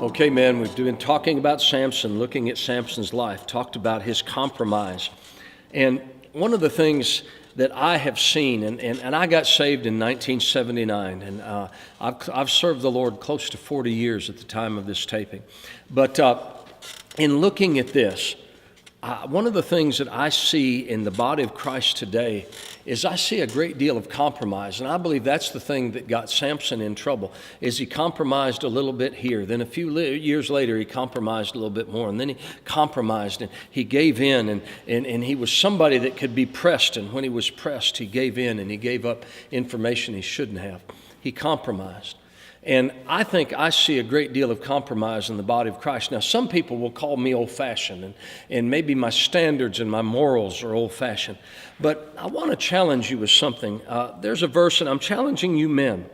Okay, man, we've been talking about Samson, looking at Samson's life, talked about his compromise. And one of the things that I have seen, and I got saved in 1979, and I've served the Lord close to 40 years at the time of this taping. But in looking at this, one of the things that I see in the body of Christ today is I see a great deal of compromise, and I believe that's the thing that got Samson in trouble, is he compromised a little bit here. Then a few years later, he compromised a little bit more, and then he compromised, and he gave in, and he was somebody that could be pressed, and when he was pressed, he gave in, and he gave up information he shouldn't have. He compromised. And I think I see a great deal of compromise in the body of Christ. Now, some people will call me old-fashioned, and maybe my standards and my morals are old-fashioned. But I want to challenge you with something. There's a verse, and I'm challenging you men.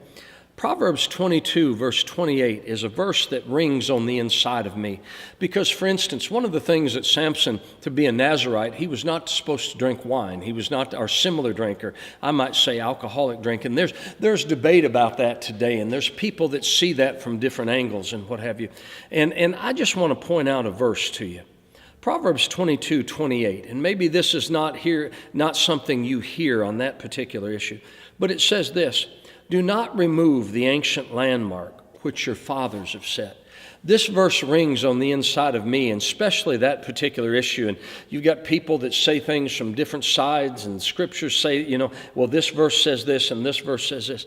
Proverbs 22, verse 28 is a verse that rings on the inside of me. Because, for instance, one of the things that Samson, to be a Nazirite, he was not supposed to drink wine. He was not our similar drinker. I might say alcoholic drink. And there's debate about that today. And there's people that see that from different angles and what have you. And I just want to point out a verse to you. Proverbs 22, 28. And maybe this is not something you hear on that particular issue. But it says this: do not remove the ancient landmark which your fathers have set. This verse rings on the inside of me, and especially that particular issue. And you've got people that say things from different sides, and scriptures say, well, this verse says this, and this verse says this.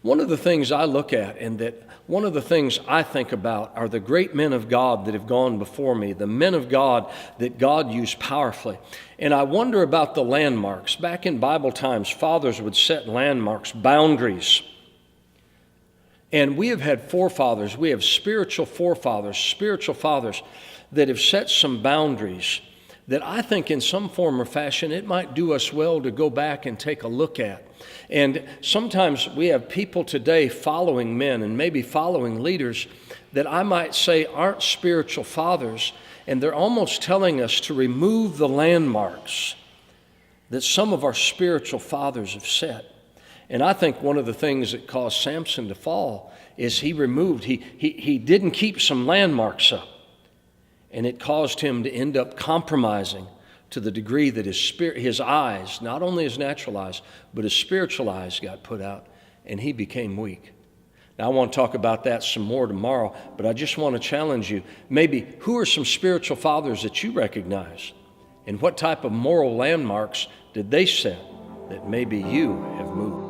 One of the things I look at, and that one of the things I think about, are the great men of God that have gone before me, the men of God that God used powerfully. And I wonder about the landmarks. Back in Bible times, fathers would set landmarks, boundaries. And we have had forefathers, we have spiritual forefathers, spiritual fathers that have set some boundaries that I think in some form or fashion it might do us well to go back and take a look at. And sometimes we have people today following men and maybe following leaders that I might say aren't spiritual fathers, and they're almost telling us to remove the landmarks that some of our spiritual fathers have set. And I think one of the things that caused Samson to fall is he didn't keep some landmarks up. And it caused him to end up compromising to the degree that his eyes, not only his natural eyes, but his spiritual eyes got put out, and he became weak. Now, I want to talk about that some more tomorrow, but I just want to challenge you. Maybe who are some spiritual fathers that you recognize? And what type of moral landmarks did they set that maybe you have moved?